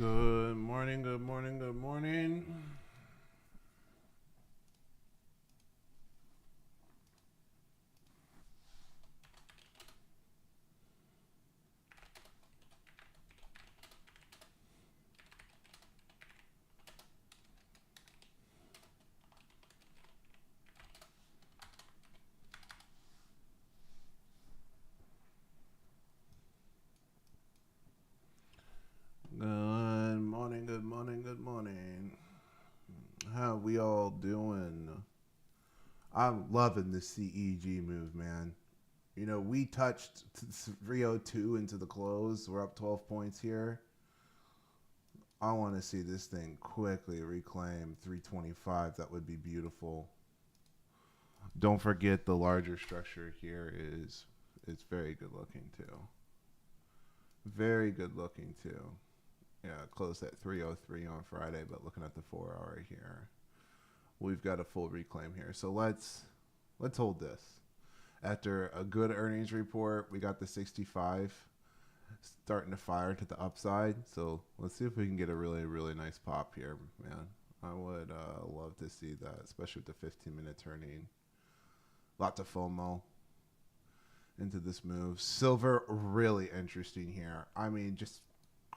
Good morning, good morning, good morning. Good morning, good morning, good morning. How we all doing? I'm loving the CEG move, man. You know, we touched 302 into the close. We're up 12 points here. I want to see this thing quickly reclaim 325. That would be beautiful. Don't forget the larger structure here is it's very good looking too. Very good looking too. Yeah, closed at 303 on Friday, but looking at the 4 hour here, we've got a full reclaim here. So let's hold this. After a good earnings report, we got the 65 starting to fire to the upside. So let's see if we can get a really nice pop here, man. I would love to see that, especially with the 15-minute turning. Lots of FOMO into this move. Silver, really interesting here. I mean, just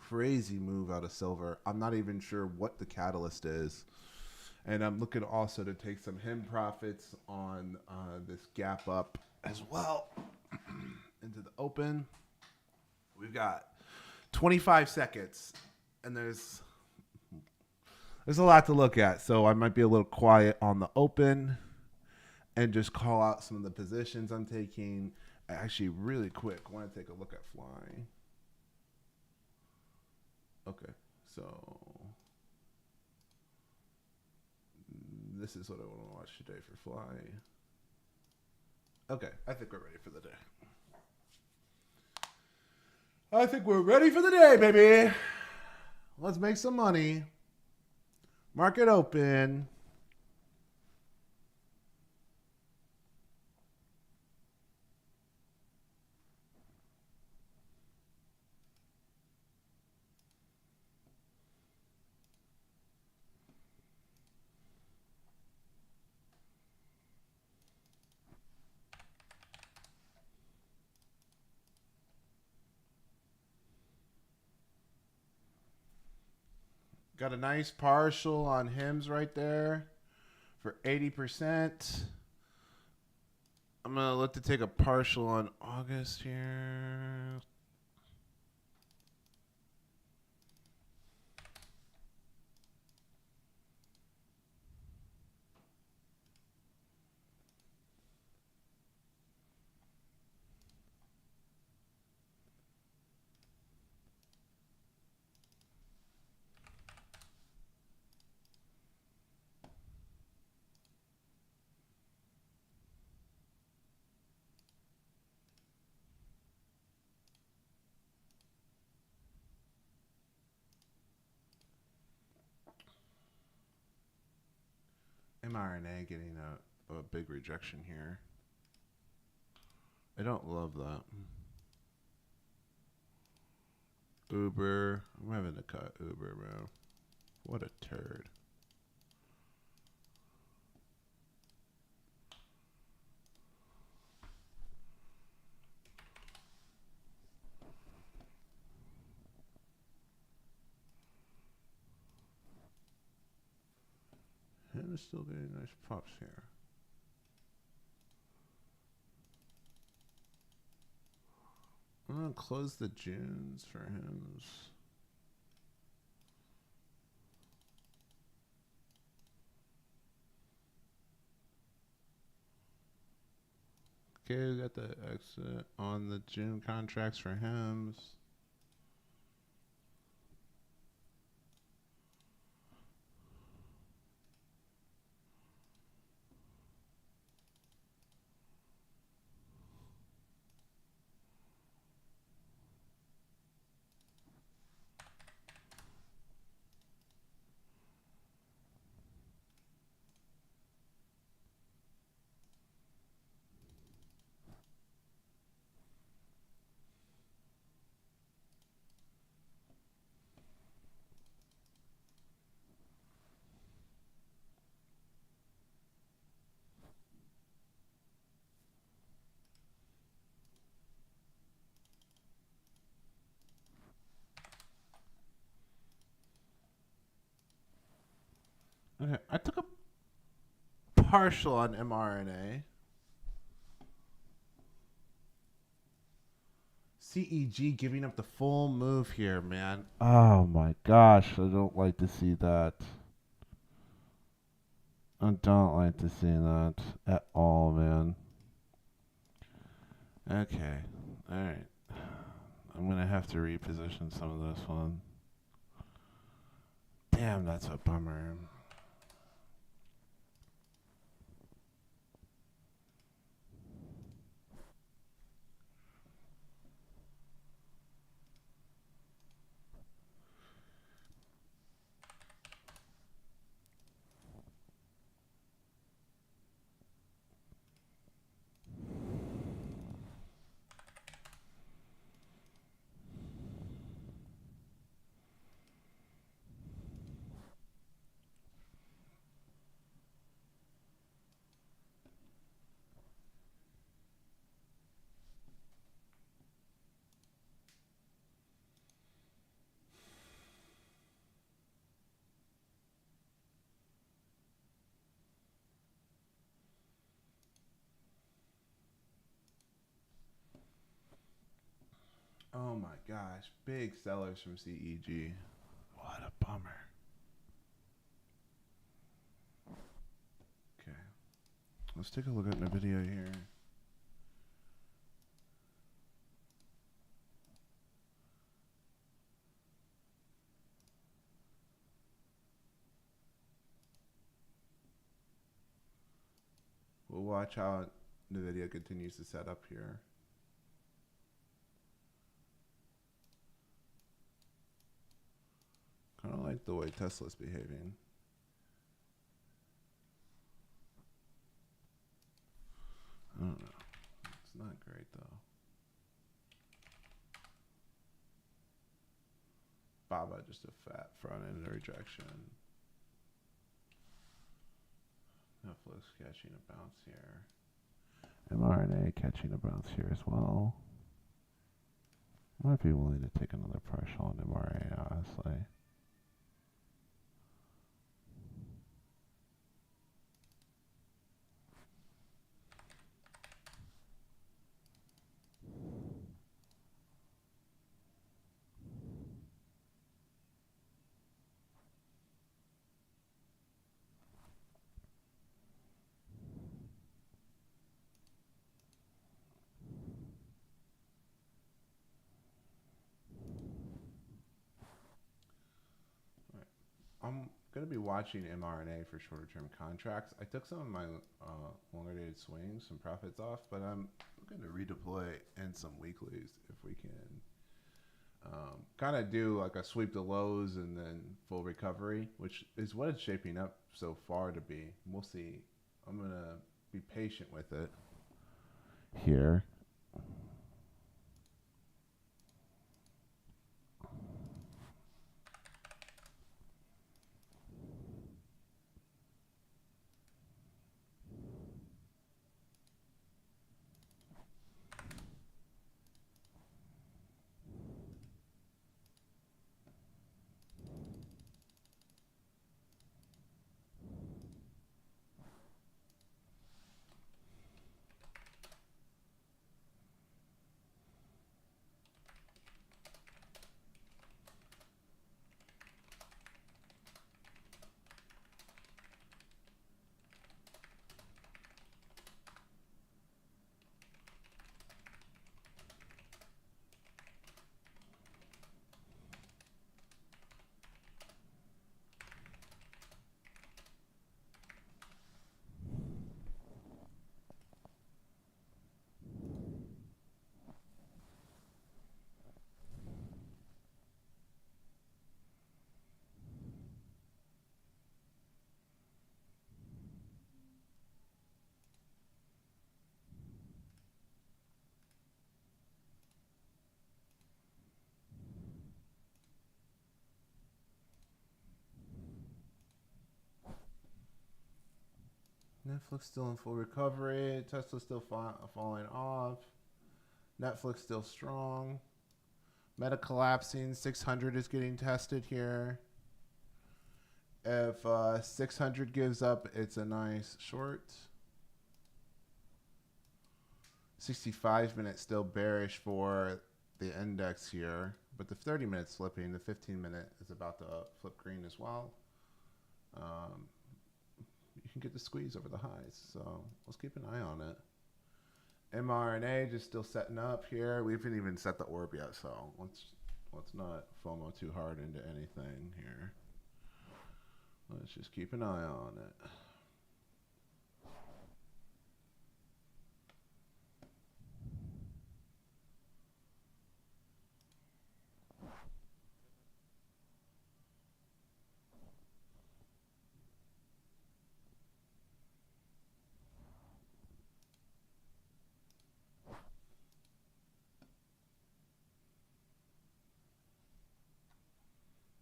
crazy move out of silver. I'm not even sure what the catalyst is. And I'm looking also to take some HIM profits on this gap up as well into the open. We've got 25 seconds, and there's a lot to look at. So I might be a little quiet on the open and just call out some of the positions I'm taking. Actually, really quick, I want to take a look at flying. Okay, so this is what I want to watch today for fly. Okay, I think we're ready for the day. I think we're ready for the day, baby. Let's make some money. Market open. Got a nice partial on HIMS right there for 80%. I'm going to look to take a partial on August here. mRNA getting a big rejection here. I don't love that. Uber. I'm having to cut Uber, bro. What a turd. And it's still getting nice pops here. I'm going to close the Junes for him. Okay, we got the exit on the June contracts for HIMS. partial on mRNA. CEG giving up the full move here, man. Oh my gosh, I don't like to see that. I don't like to see that at all, man. Okay, alright. I'm gonna have to reposition some of this one. Damn, that's a bummer. Oh my gosh, big sellers from CEG. What a bummer. Okay, let's take a look at the video here. We'll watch how the video continues to set up here. Kind of like the way Tesla's behaving. I don't know. It's not great though. Baba just a fat front end rejection. Netflix catching a bounce here. mRNA catching a bounce here as well. Might be willing to take another partial on mRNA, honestly. I'm going to be watching mRNA for shorter term contracts. I took some of my longer dated swings, some profits off, but I'm going to redeploy in some weeklies if we can. Kind of do like a sweep the lows and then full recovery, which is what it's shaping up so far to be. We'll see. I'm going to be patient with it here. Netflix still in full recovery. Tesla still falling off. Netflix still strong. Meta collapsing. 600 is getting tested here. If 600 gives up, it's a nice short. 65 minutes still bearish for the index here, but the 30 minutes flipping. The 15 minute is about to flip green as well. You can get the squeeze over the highs, so let's keep an eye on it. mRNA just still setting up here. We haven't even set the orb yet, so let's not FOMO too hard into anything here. Let's just keep an eye on it.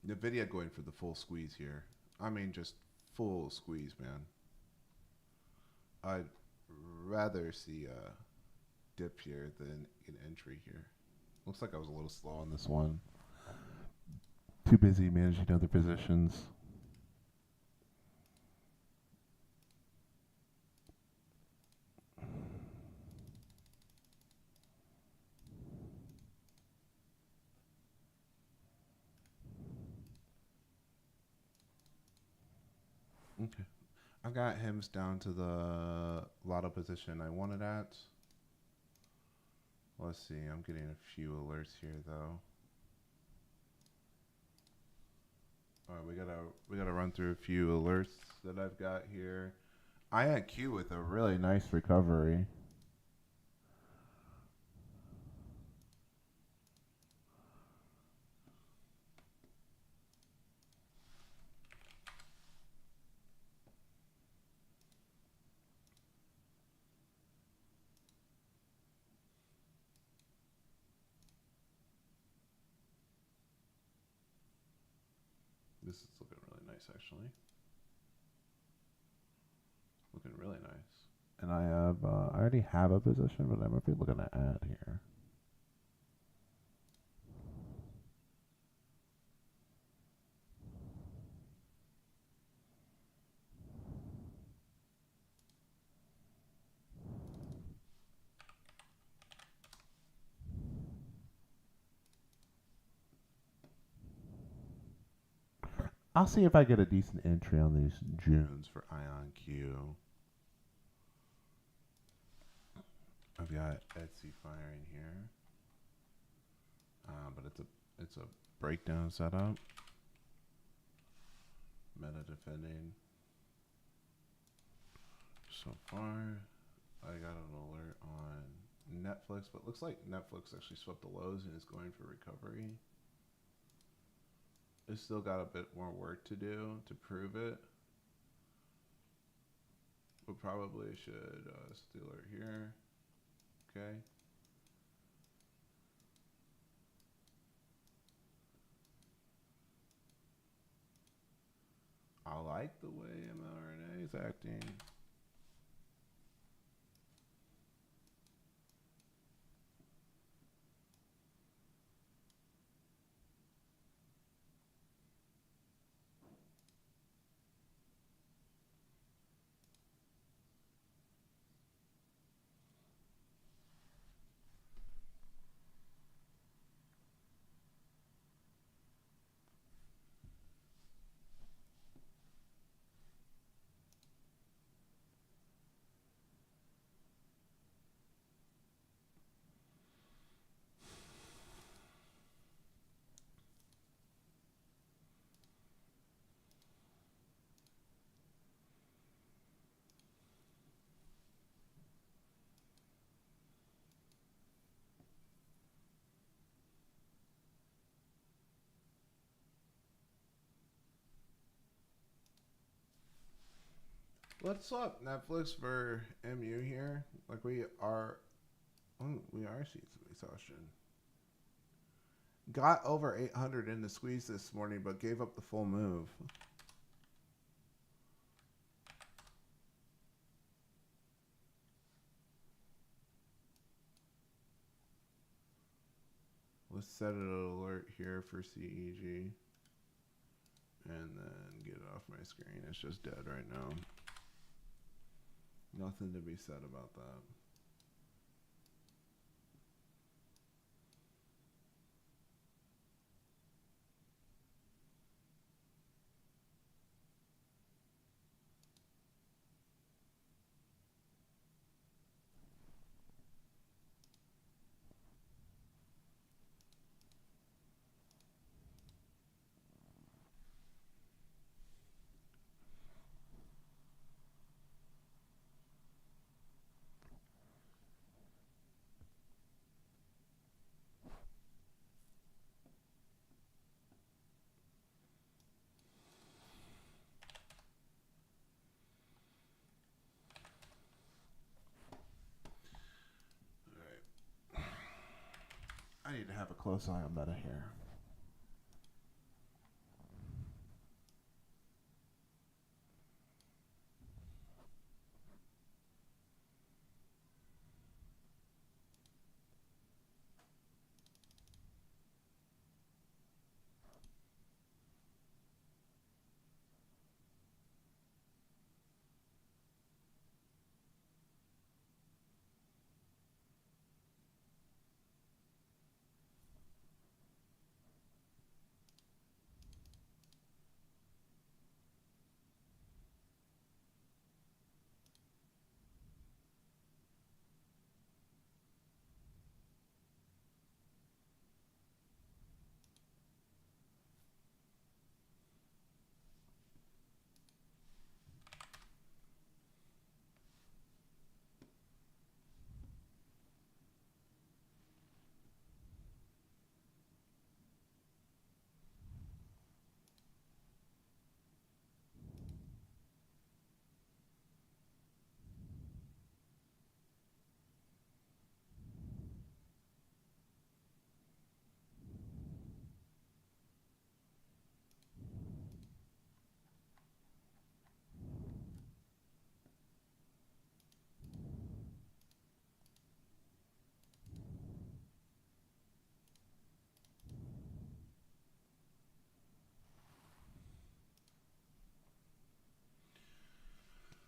NVIDIA going for the full squeeze here. I mean, just full squeeze, man. I'd rather see a dip here than an entry here. Looks like I was a little slow on this one. Too busy managing other positions. Okay. I got HIMS down to the lotto position I wanted at. Let's see, I'm getting a few alerts here though. Alright, we gotta run through a few alerts that I've got here. INQ with a really nice recovery. This is looking really nice, actually. Looking really nice. And I have, I already have a position, but I might be looking to add here. I'll see if I get a decent entry on these Junes for IonQ. I've got Etsy firing here, but it's a breakdown setup. Meta defending. So far, I got an alert on Netflix, but it looks like Netflix actually swept the lows and is going for recovery. It's still got a bit more work to do to prove it. We probably should steal it here. Okay. I like the way mRNA is acting. Let's swap Netflix for MU here. Like we are seeing some exhaustion. Got over 800 in the squeeze this morning, but gave up the full move. Let's set an alert here for CEG. and then get it off my screen. It's just dead right now. Nothing to be said about that. I need to have a close eye on meta here.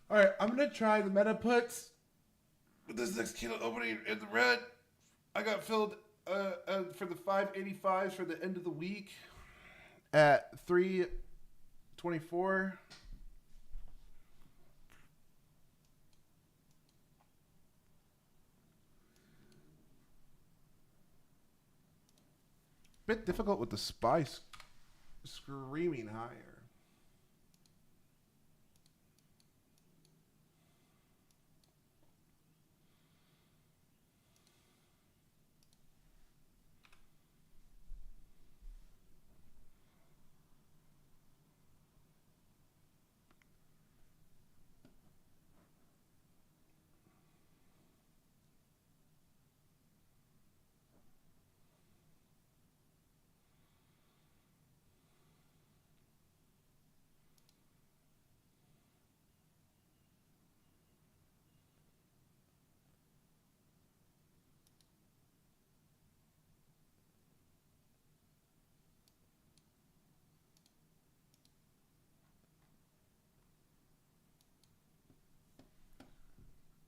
All right, I'm gonna try the meta puts with this next kilo opening in the red. I got filled for the 585s for the end of the week at 324. Bit difficult with the spice screaming higher.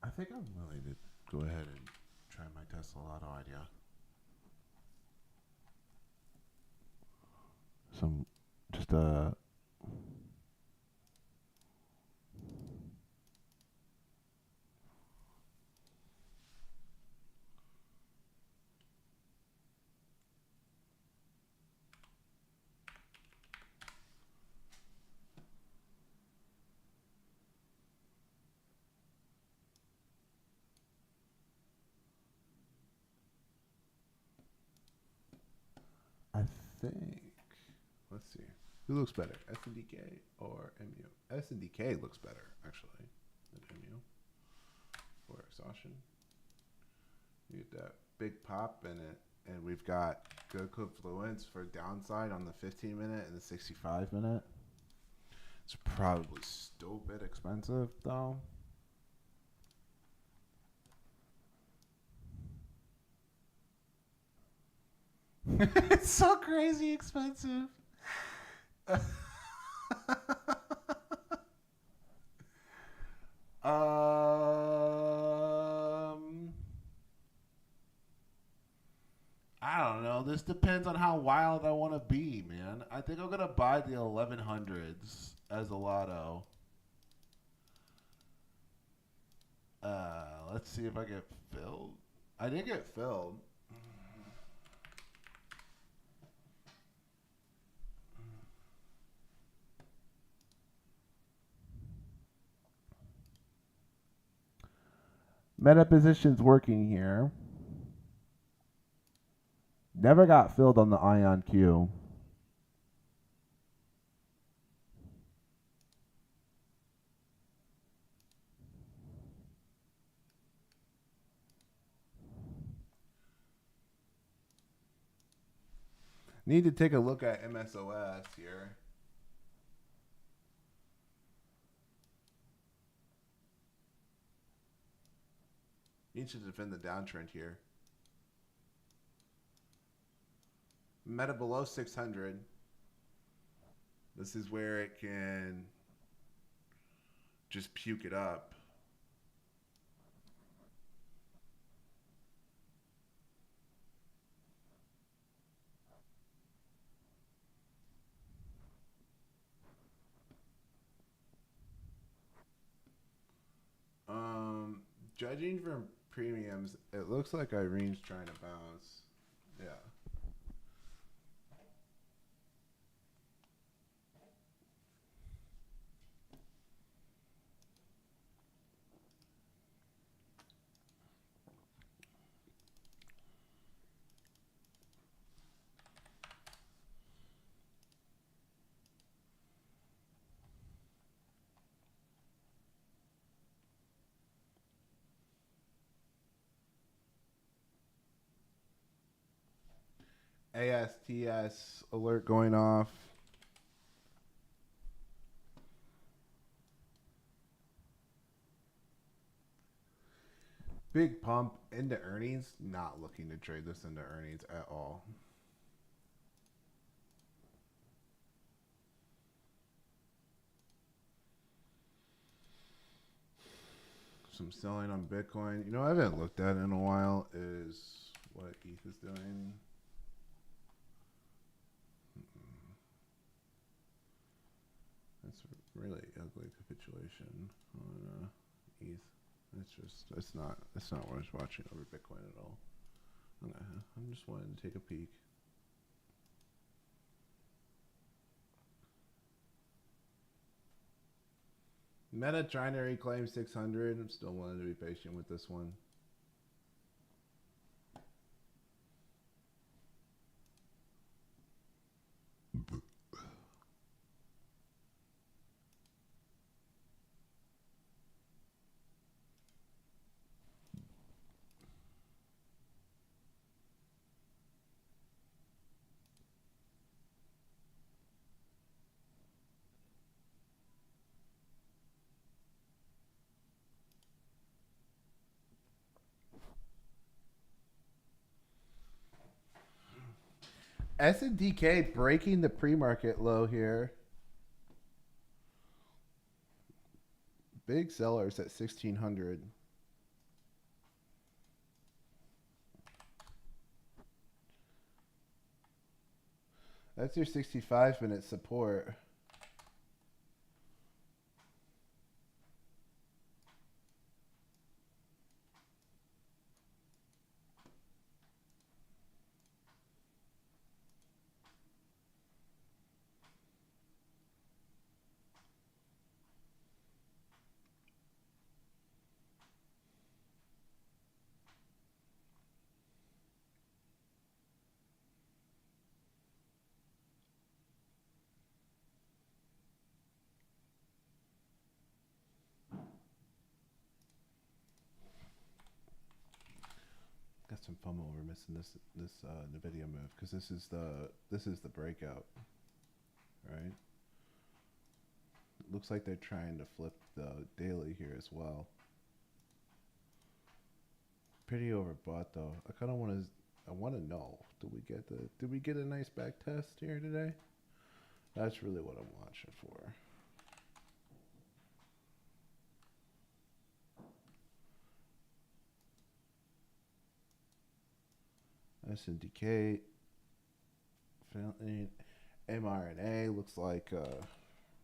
I think I'm willing to go ahead and try my Tesla Lotto idea. Some just I think. Let's see. Who looks better, SNDK or MU? SNDK looks better actually than MU for exhaustion. You get that big pop in it, and we've got good confluence for downside on the 15 minute and the 65 minute. It's probably still a bit expensive though. It's so crazy expensive. um, I don't know. This depends on how wild I want to be, man. I think I'm gonna buy the 1100s as a lotto. Let's see if I get filled. I did get filled. Meta position's working here. Never got filled on the Ion Q. Need to take a look at MSOS here. Need to defend the downtrend here. Meta below 600. This is where it can just puke it up. Judging from premiums, it looks like Irene's trying to bounce. Yeah. ASTS alert going off. Big pump into earnings. Not looking to trade this into earnings at all. Some selling on Bitcoin. You know, I haven't looked at in a while is what ETH is doing. That's a really ugly capitulation on ETH. It's not worth watching over Bitcoin at all. I'm just wanting to take a peek. Meta trying to reclaim 600. I'm still wanting to be patient with this one. SNDK breaking the pre-market low here. Big sellers at 1600. That's your 65-minute support. Got some FOMO over missing this Nvidia move because this is the breakout, right? It looks like they're trying to flip the daily here as well. Pretty overbought though. I want to know. Did we get a nice back test here today? That's really what I'm watching for. That's indicate. mRNA looks like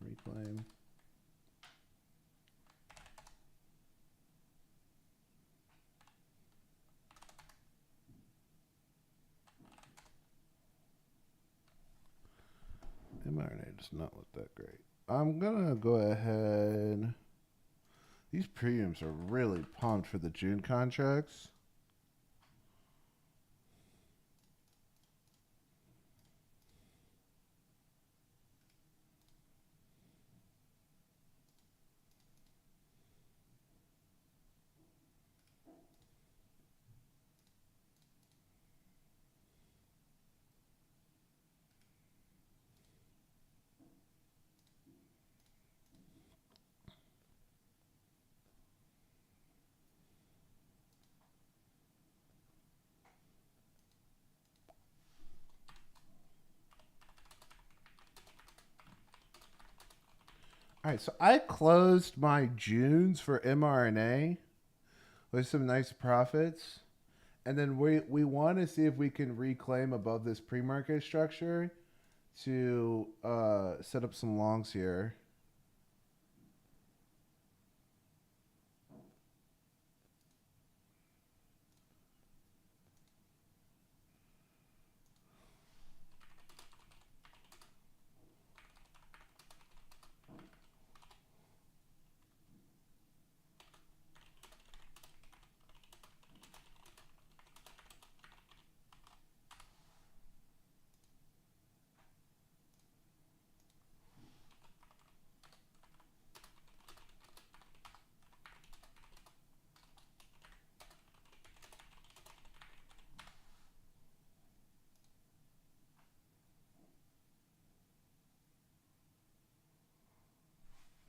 reclaim. mRNA does not look that great. I'm gonna go ahead. These premiums are really pumped for the June contracts. All right, so I closed my Junes for mRNA with some nice profits. And then we want to see if we can reclaim above this pre-market structure to set up some longs here.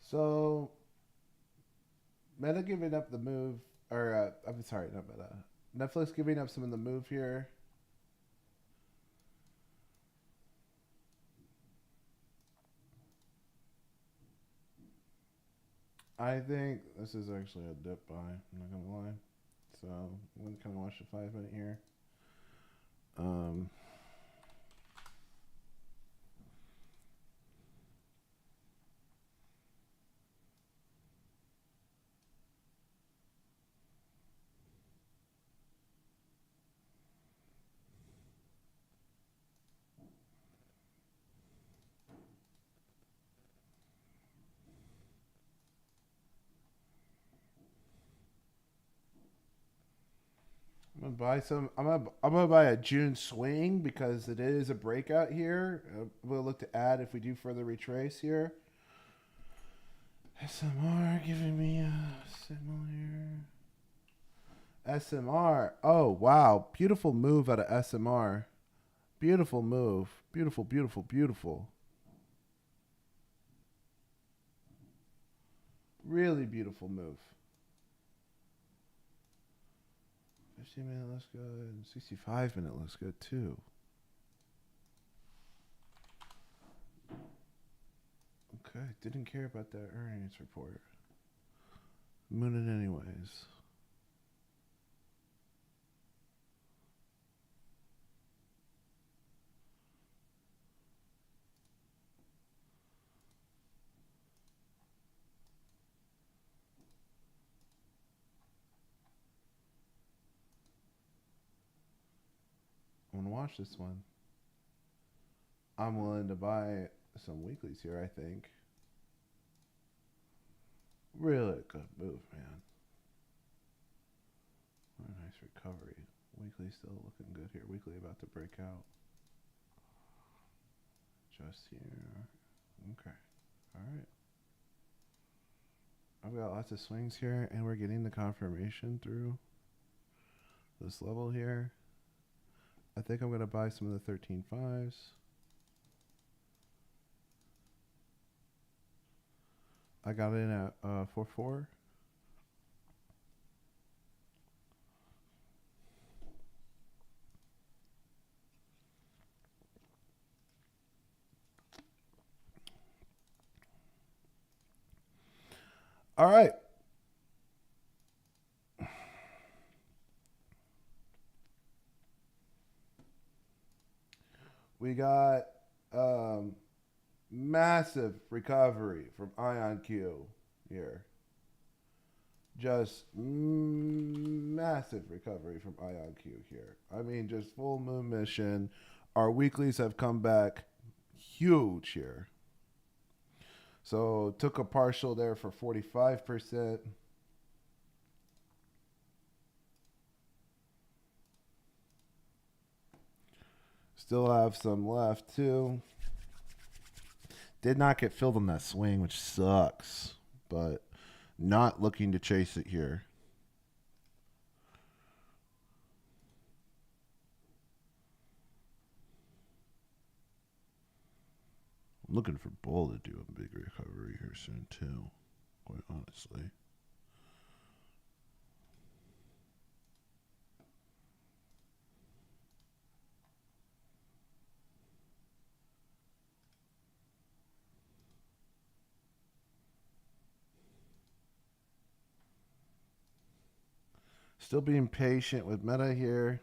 So Meta giving up the move, or I'm sorry, not Meta. Netflix giving up some of the move here. I think this is actually a dip buy. I'm not gonna lie. So I'm gonna kind of watch the 5 minute here. I'm gonna buy some. I'm gonna buy a June swing because it is a breakout here. We'll look to add if we do further retrace here. SMR giving me a signal here. SMR. Oh wow, beautiful move out of SMR. Beautiful move. Beautiful, beautiful, beautiful. Really beautiful move. 15-minute looks good. 65-minute looks good too. Okay, didn't care about that earnings report. Moon it anyways. I'm gonna watch this one. I'm willing to buy some weeklies here, I think. Really good move, man. What a nice recovery. Weekly still looking good here. Weekly about to break out. Just here. Okay. All right. I've got lots of swings here, and we're getting the confirmation through this level here. I think I'm going to buy some of the 13.5s. I got in at 4.4. All right. We got massive recovery from IonQ here. Just massive recovery from IonQ here. I mean, just full moon mission. Our weeklies have come back huge here. So took a partial there for 45%. Still have some left too. Did not get filled on that swing, which sucks, but not looking to chase it here. I'm looking for Bull to do a big recovery here soon too, quite honestly. Still being patient with Meta here.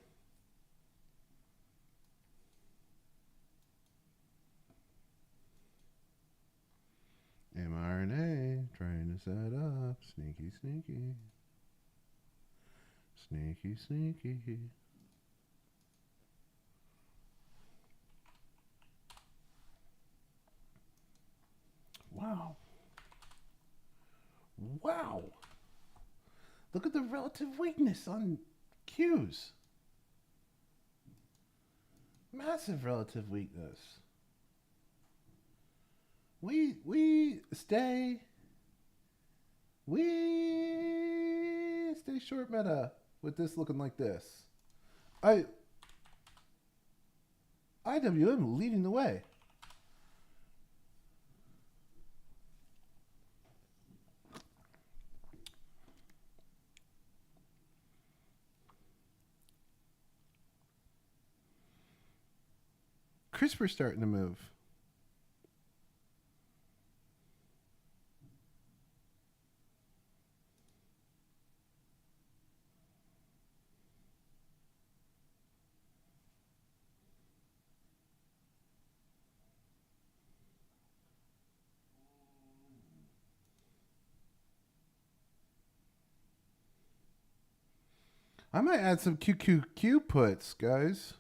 mRNA trying to set up. Sneaky, sneaky. Sneaky, sneaky. Wow. Wow. Look at the relative weakness on Qs. Massive relative weakness. We stay short Meta with this looking like this. IWM leading the way. CRISPR starting to move. I might add some QQQ puts, guys.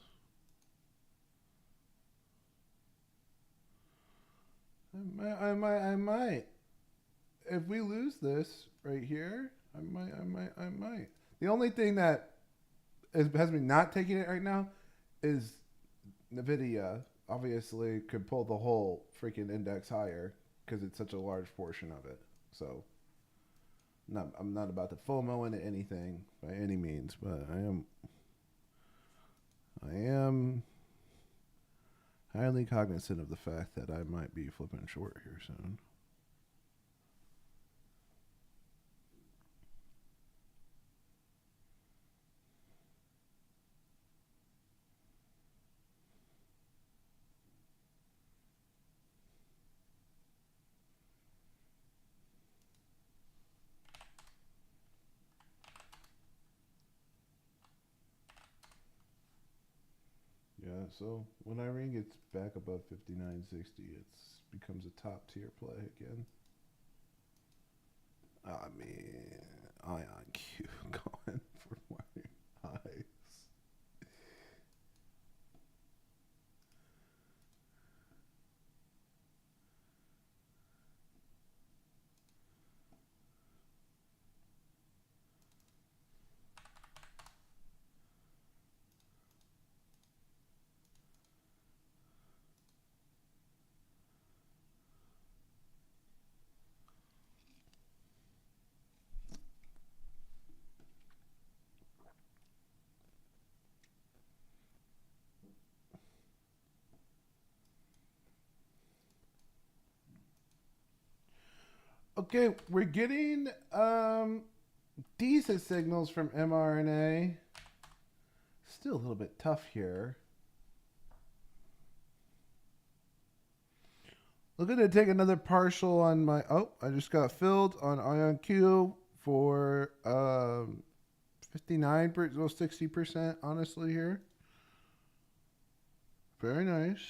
I might. If we lose this right here, I might. The only thing that has me not taking it right now is NVIDIA. Obviously, could pull the whole freaking index higher because it's such a large portion of it. So, I'm not about to FOMO into anything by any means, but I am highly cognizant of the fact that I might be flipping short here soon. Yeah, so when Irene gets back above 59.60, it becomes a top tier play again. I mean, IonQ going for my highs. Okay, we're getting decent signals from mRNA. Still a little bit tough here. Looking to take another partial on my. Oh, I just got filled on IonQ for 59%, well 60%. Honestly, here. Very nice.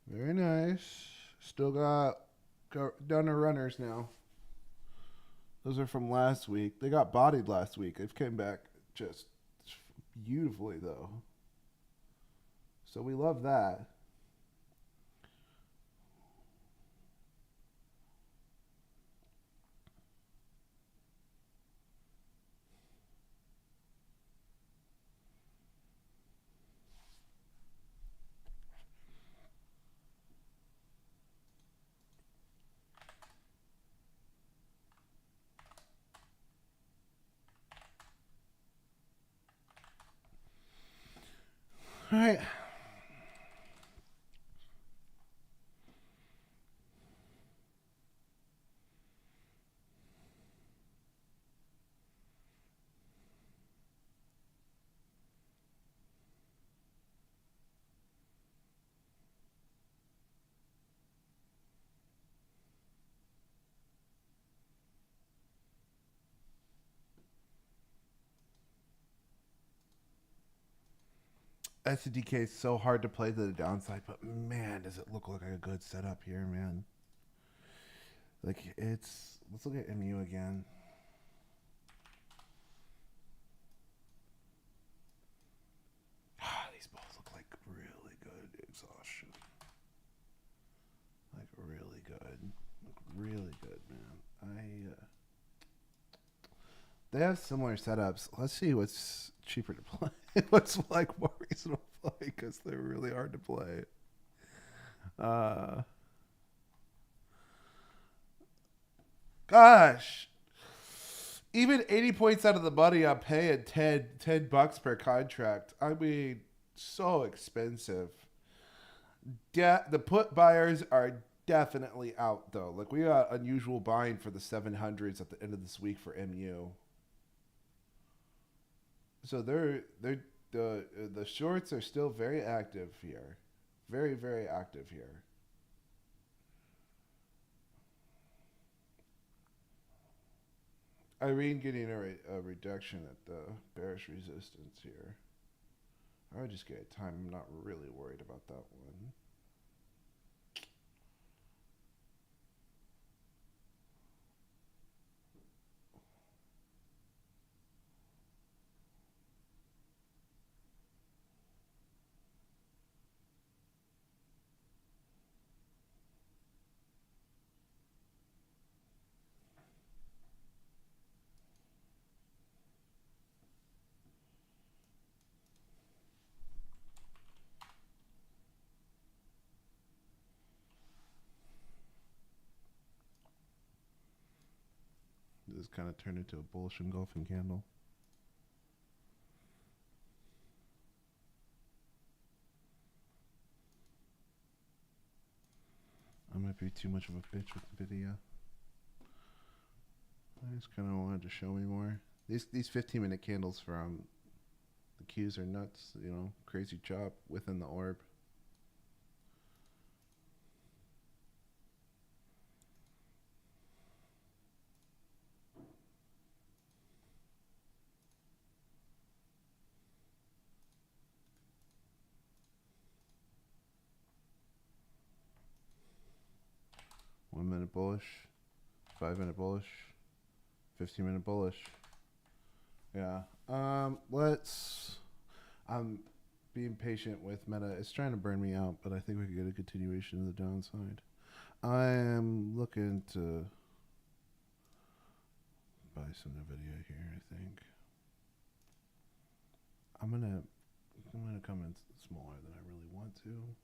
Very nice. Still got done the runners now. Those are from last week. They got bodied last week. They've came back just beautifully though. So we love that. All right. SDK is so hard to play to the downside, but man, does it look like a good setup here, man. Like it's. Let's look at MU again. These balls look like really good exhaustion. Like really good. Look really good, man. They have similar setups. Let's see what's cheaper to play. What's like more reasonable to play because they're really hard to play. Gosh, even 80 points out of the money, I'm paying $10 per contract. I mean, so expensive. The put buyers are definitely out though. Like we got unusual buying for the 700s at the end of this week for MU. So the shorts are still very active here, very active here. Irene getting a reduction at the bearish resistance here. I would just get a time. I'm not really worried about that one. This kind of turned into a bullish engulfing candle. I might be too much of a bitch with Nvidia. I just kind of wanted to show me more. These 15-minute candles from the Qs are nuts. You know, crazy chop within the orb. One minute bullish, 5 minute bullish, 15-minute bullish. Yeah. Let's. I'm being patient with Meta. It's trying to burn me out, but I think we could get a continuation of the downside. I am looking to buy some Nvidia here. I think I'm gonna come in smaller than I really want to.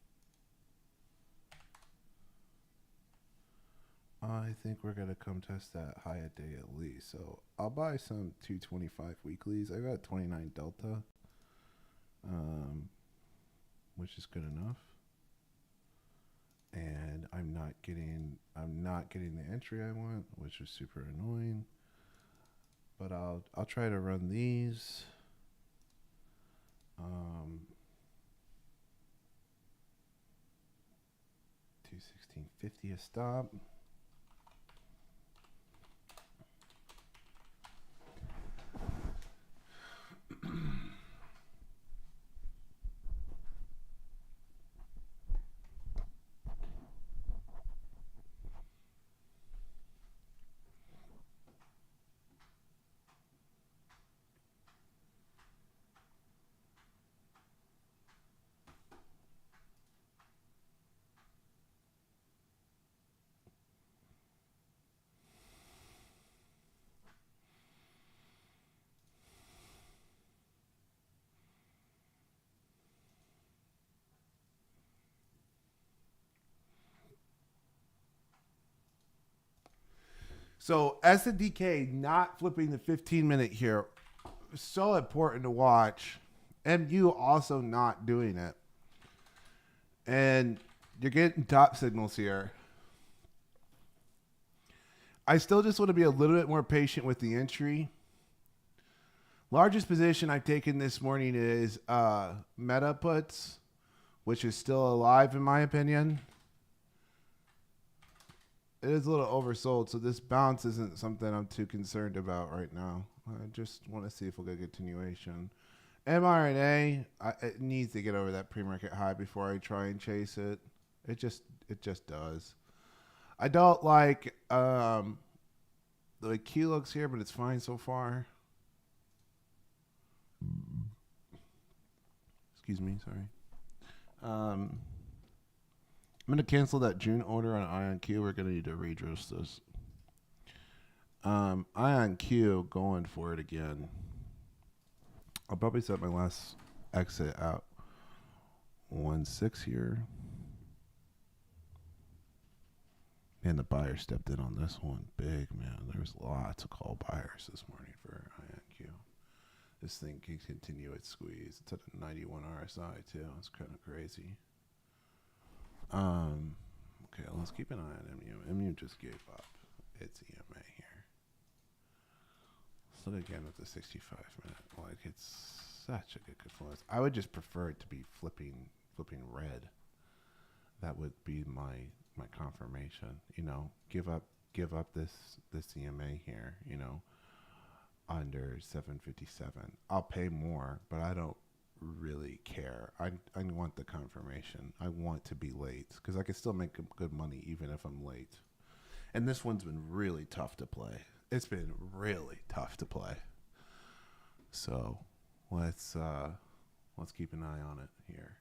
I think we're gonna come test that high a day at least. So I'll buy some 225 weeklies. I got 29 delta, which is good enough. And I'm not getting the entry I want, which is super annoying. But I'll try to run these. 216.50 a stop. So SNDK not flipping the 15-minute here, so important to watch. MU also not doing it. And you're getting top signals here. I still just want to be a little bit more patient with the entry. Largest position I've taken this morning is Meta puts, which is still alive in my opinion. It is a little oversold, so this bounce isn't something I'm too concerned about right now. I just want to see if we'll get a continuation. mRNA, it needs to get over that pre-market high before I try and chase it. It just does. I don't like the way Q looks here, but it's fine so far. Excuse me, sorry. I'm going to cancel that June order on IonQ. We're going to need to redress this. IonQ going for it again. I'll probably set my last exit out 1.6 here. And the buyer stepped in on this one big, man. There's lots of call buyers this morning for IonQ. This thing can continue its squeeze. It's at a 91 RSI too. It's kind of crazy. Okay, let's keep an eye on MU. MU just gave up its EMA here. Let's look again at the 65 minute. Like, it's such a good confluence. I would just prefer it to be flipping red. That would be my confirmation. You know, give up this EMA here, you know, under 757. I'll pay more, but I don't really care. I want the confirmation. I want to be late because I can still make good money even if I'm late. And this one's been really tough to play. It's been really tough to play. So let's keep an eye on it here.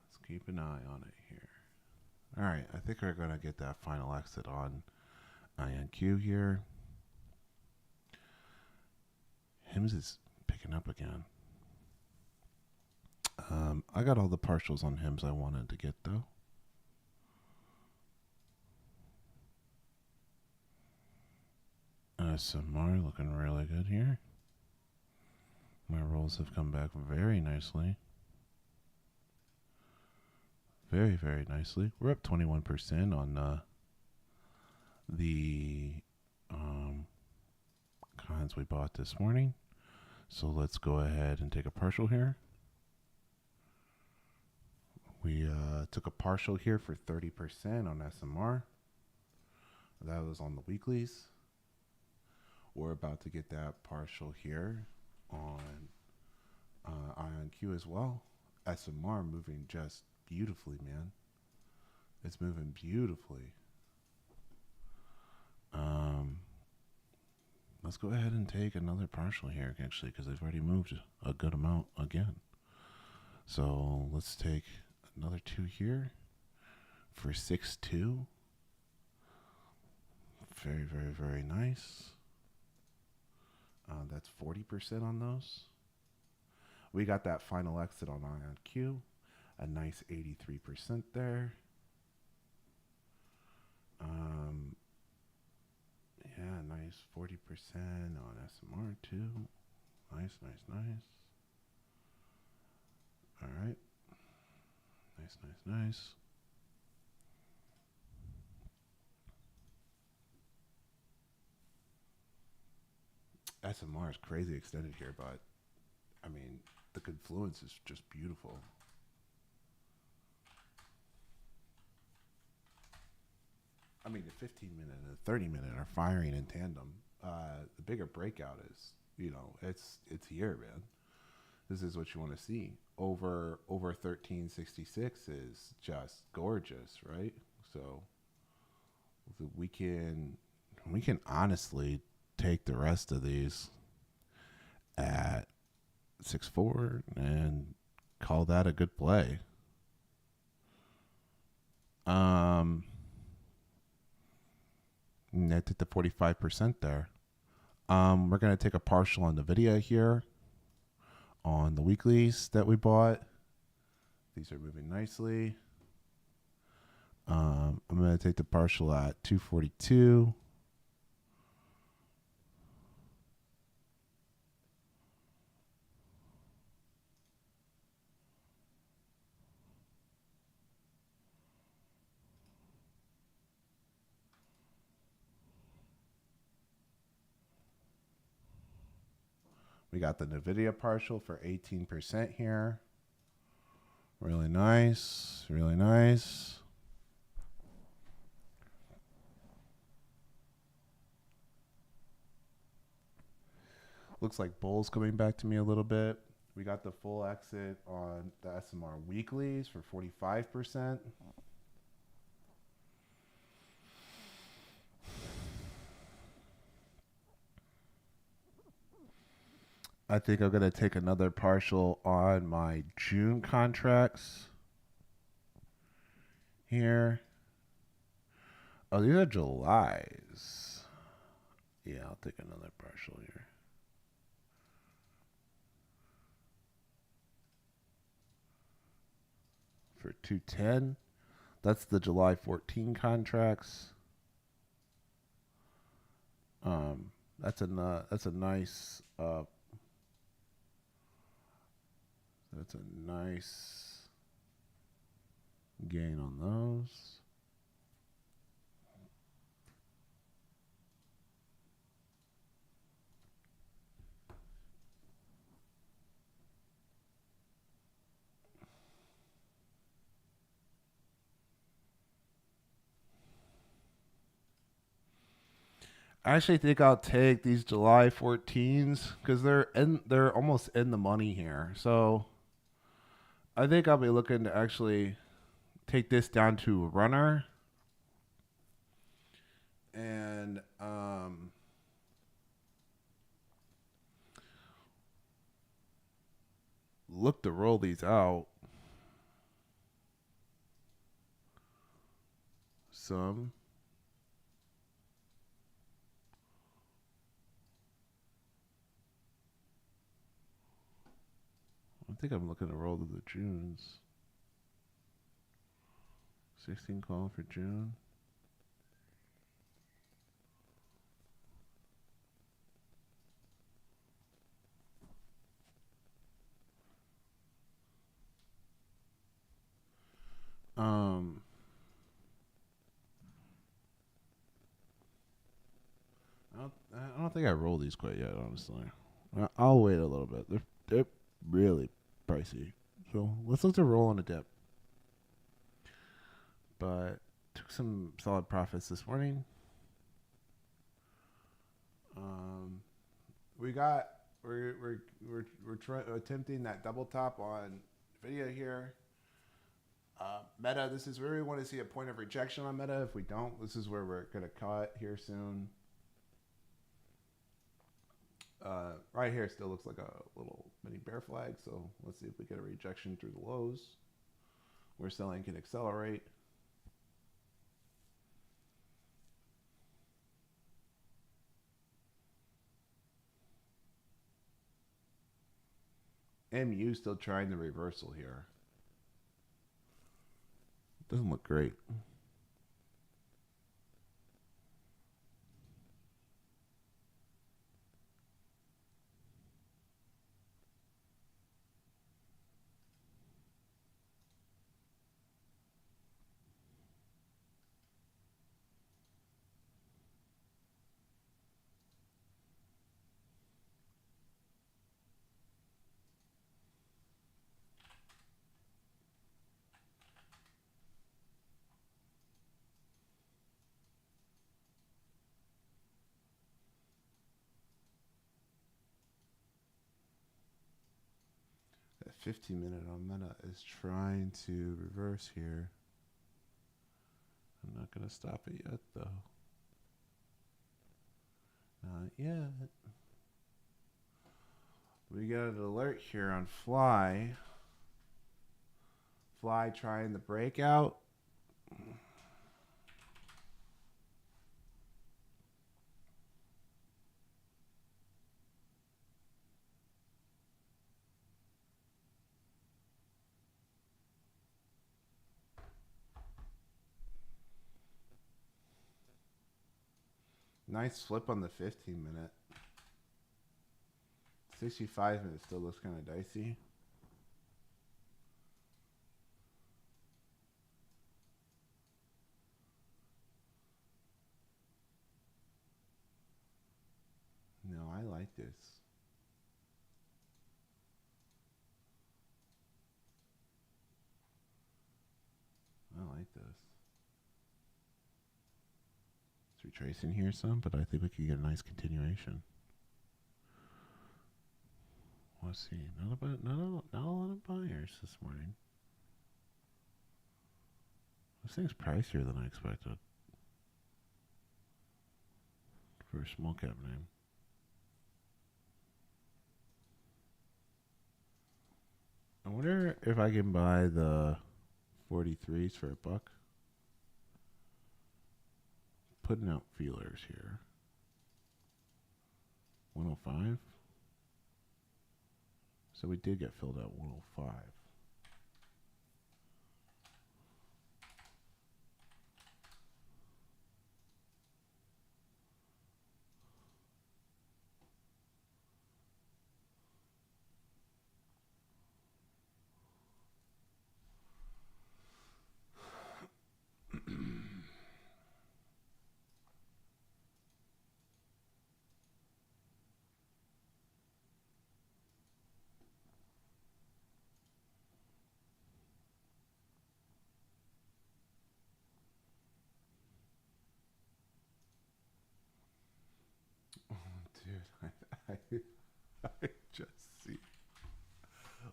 Let's keep an eye on it here. All right, I think we're gonna get that final exit on IonQ here. HIMS is picking up again. I got all the partials on HIMS I wanted to get though. SMR looking really good here. My rolls have come back very nicely. Very, very nicely. We're up 21% on the cons we bought this morning. So let's go ahead and take a partial here. We took a partial here for 30% on SMR. That was on the weeklies. We're about to get that partial here on IonQ as well. SMR moving just beautifully, man. It's moving beautifully. Let's go ahead and take another partial here, actually, because they've already moved a good amount again. So let's take another 2 here for 6.2. Very, very, very nice. That's 40% on those. We got that final exit on IonQ. A nice 83% there. Yeah, nice 40% on SMR too. Nice, nice, nice. All right. Nice, nice, nice. SMR is crazy extended here, but I mean, the confluence is just beautiful. I mean, the 15-minute and the 30-minute are firing in tandem. The bigger breakout is, it's here, man. This is what you want to see. Over 1366 is just gorgeous, right? So we can honestly take the rest of these at 6.4 and call that a good play. I did the 45% there. We're gonna take a partial on the video here on the weeklies that we bought. These are moving nicely. I'm gonna take the partial at 242. We got the NVIDIA partial for 18% here. Really nice. Really nice. Looks like Bull's coming back to me a little bit. We got the full exit on the SMR weeklies for 45%. I think I'm going to take another partial on my June contracts here. Oh, these are July's. Yeah, I'll take another partial here. For 210. That's the July 14 contracts. That's a nice that's a nice gain on those. I actually think I'll take these July 14s because they're almost in the money here. So I think I'll be looking to actually take this down to a runner and look to roll these out some. I think I'm looking to roll to the Junes. 16 call for June. I don't think I rolled these quite yet, honestly. I'll wait a little bit. They're really pricey. So let's look to roll on a dip. But took some solid profits this morning. We're attempting that double top on video here. Meta, this is where we want to see a point of rejection on Meta. If we don't, this is where we're going to cut here soon. Right here still looks like a little mini bear flag, so let's see if we get a rejection through the lows where selling can accelerate. MU still trying the reversal here. Doesn't look great. 15-minute on Meta is trying to reverse here. I'm not going to stop it yet, though. Not yet. We got an alert here on Fly. Fly trying the breakout. Nice flip on the 15-minute. 65-minute still looks kind of dicey. No, I like this. I like this. It's retracing here some, but I think we could get a nice continuation. Let's see. Not a lot of buyers this morning. This thing's pricier than I expected for a small cap name. I wonder if I can buy the 43s for $1. Putting out feelers here. 105. So we did get filled at 105. Dude, I just see.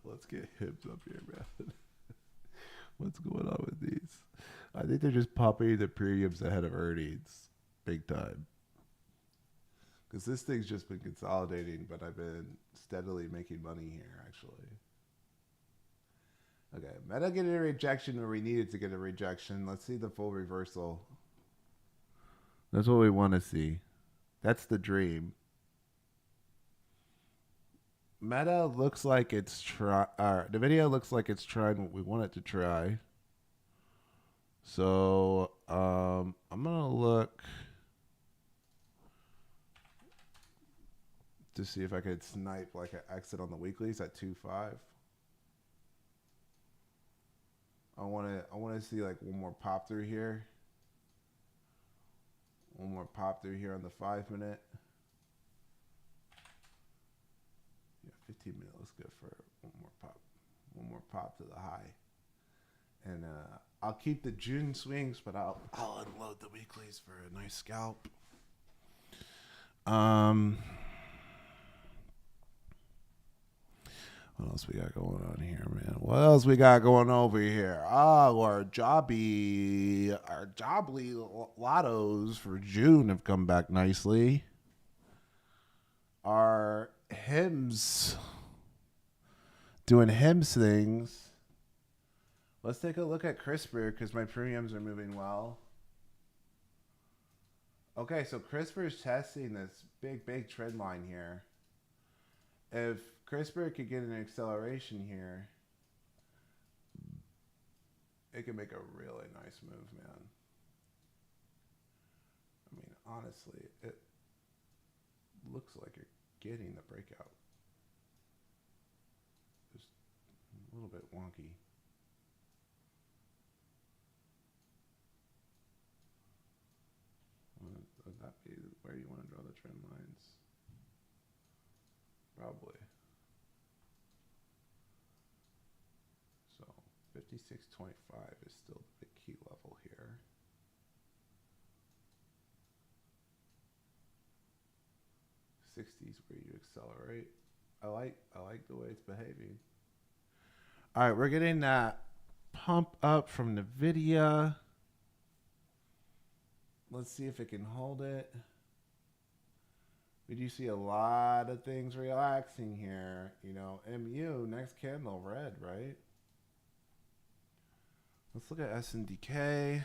Let's get hips up here, man. What's going on with these? I think they're just popping the premiums ahead of earnings, big time. Because this thing's just been consolidating, but I've been steadily making money here, actually. Okay, Meta getting a rejection where we needed to get a rejection. Let's see the full reversal. That's what we want to see. That's the dream. Meta looks like it's the video looks like it's trying what we want it to try. So I'm gonna look to see if I could snipe like an exit on the weeklies at 2.5. I want to see like one more pop through here. One more pop through here on the 5-minute. Yeah, 15-minute looks good for one more pop. One more pop to the high. And I'll keep the June swings, but I'll unload the weeklies for a nice scalp. What else we got going on here, man? What else we got going over here? Oh, our Jobly lottos for June have come back nicely. Our hymns doing hymns things. Let's take a look at CRISPR because my premiums are moving well. Okay, so CRISPR is testing this big trend line here. If CRISPR could get an acceleration here, it could make a really nice move, man. I mean, honestly, it looks like you're getting the breakout. Just a little bit wonky. Would that be where you want to draw the trend lines? Probably. So 56.25 is still the key level here. '60s where you accelerate. I like the way it's behaving. All right, we're getting that pump up from NVIDIA. Let's see if it can hold it. We do see a lot of things relaxing here. You know, MU, next candle, red, right? Let's look at SNDK.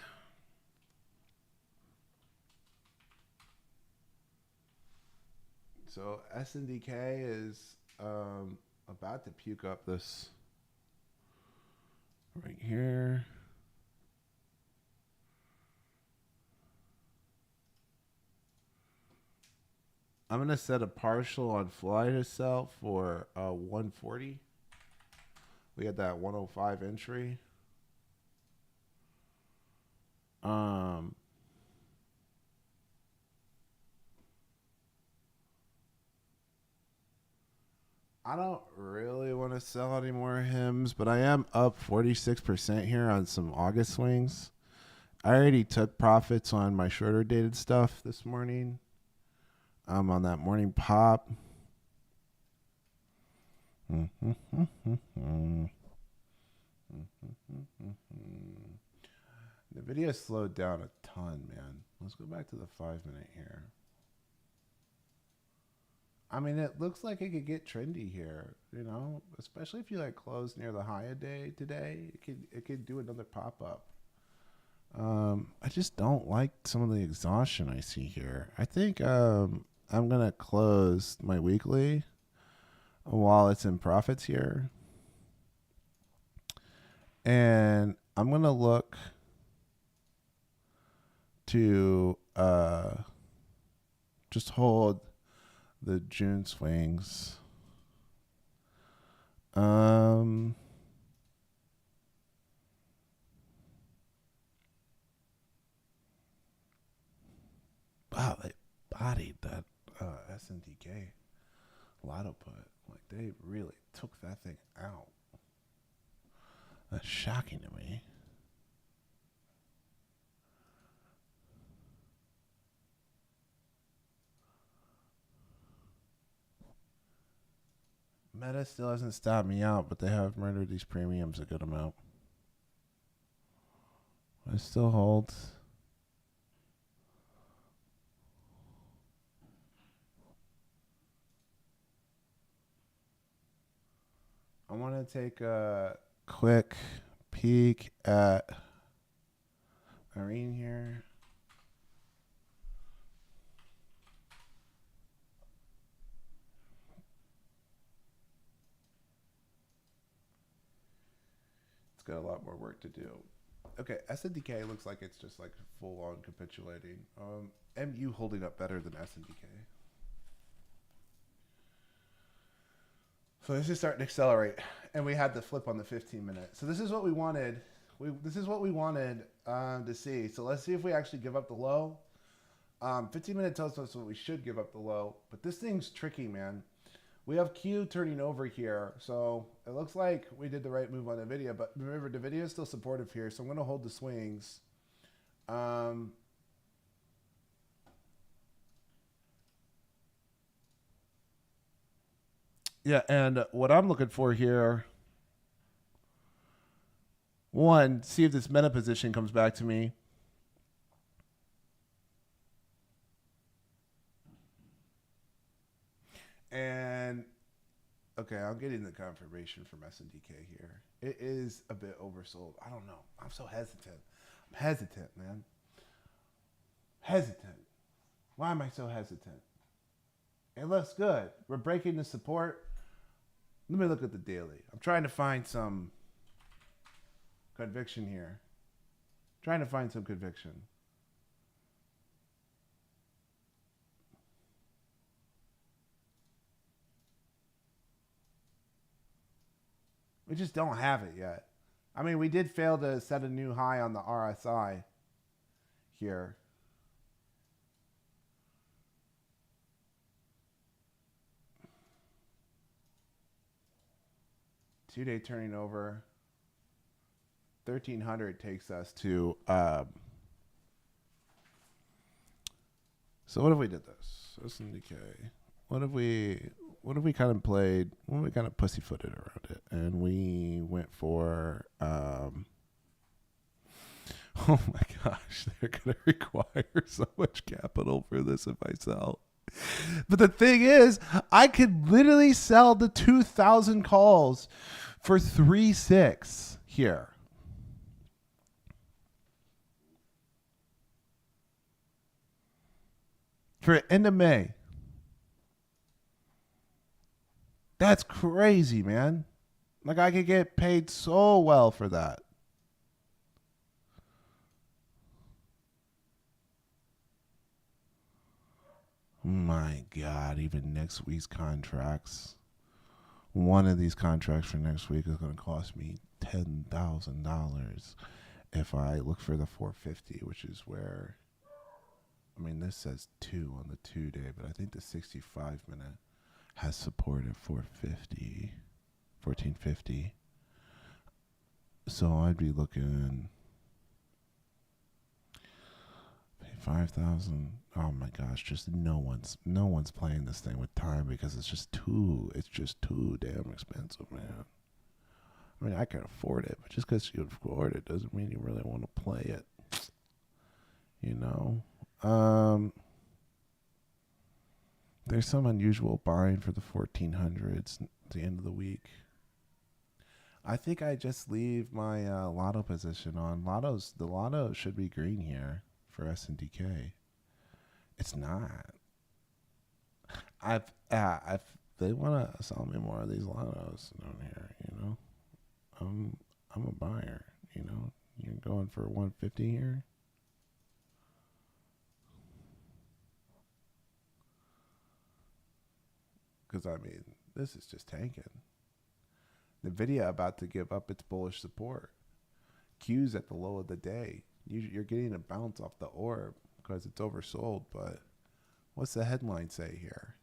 So SNDK is about to puke up this right here. I'm going to set a partial on fly to sell for 140. We had that 105 entry. I don't really want to sell any more hymns, but I am up 46% here on some August swings. I already took profits on my shorter dated stuff this morning. I'm on that morning pop. The video slowed down a ton, man. Let's go back to the 5-minute here. I mean, it looks like it could get trendy here, you know, especially if you like close near the high a day today. It could do another pop up. I just don't like some of the exhaustion I see here. I think I'm gonna close my weekly while it's in profits here, and I'm gonna look to just hold the June swings. Wow, they bodied that SNDK lotto put. Like, they really took that thing out. That's shocking to me. Meta still hasn't stopped me out, but they have murdered these premiums a good amount. I still hold. I want to take a quick peek at Marine here. It's got a lot more work to do. Okay, SNDK looks like it's just like full on capitulating. MU holding up better than SNDK. So this is starting to accelerate, and we had the flip on the 15-minute. So this is what we wanted. This is what we wanted to see. So let's see if we actually give up the low. 15-minute tells us what we should give up the low, but this thing's tricky, man. We have Q turning over here, so it looks like we did the right move on NVIDIA, but remember, NVIDIA is still supportive here, so I'm going to hold the swings. Yeah, and what I'm looking for here, one, see if this meta position comes back to me. And okay, I'm getting the confirmation from SNDK here. It is a bit oversold. I don't know. I'm so hesitant. I'm hesitant, man. Hesitant. Why am I so hesitant? It looks good. We're breaking the support. Let me look at the daily. I'm trying to find some conviction here. Trying to find some conviction. We just don't have it yet. I mean, we did fail to set a new high on the RSI here. Two-day turning over. 1,300 takes us to... so what if we did this? SNDK. What if we kind of pussyfooted around it, and we went for oh my gosh, they're going to require so much capital for this if I sell. But the thing is, I could literally sell the 2,000 calls for 3.6 here. For end of May. That's crazy, man. Like, I could get paid so well for that. My God, even next week's contracts. One of these contracts for next week is going to cost me $10,000 if I look for the 450, which is where, I mean, this says 2 on the 2 day, but I think the 65 minute has support at 450, 1450. So I'd be looking 5,000. Oh my gosh, just no one's playing this thing with time because it's just too damn expensive, man. I mean, I can afford it, but just because you afford it doesn't mean you really want to play it. You know, there's some unusual buying for the 1400s at the end of the week. I think I just leave my lotto position on. The lotto should be green here for SNDK. It's not. If they want to sell me more of these lottos down here, you know, I'm a buyer. You know, you're going for 150 here. Because I mean, this is just tanking. Nvidia about to give up its bullish support. Q's at the low of the day. You're getting a bounce off the orb because it's oversold, but what's the headline say here?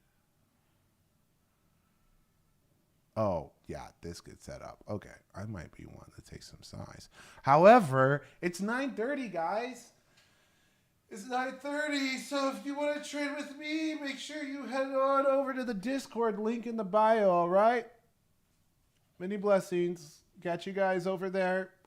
Oh, yeah, this gets set up. Okay, I might be one to take some size. However, it's 9:30, guys. It's 9:30, so if you want to trade with me, make sure you head on over to the Discord link in the bio, all right? Many blessings. Got you guys over there.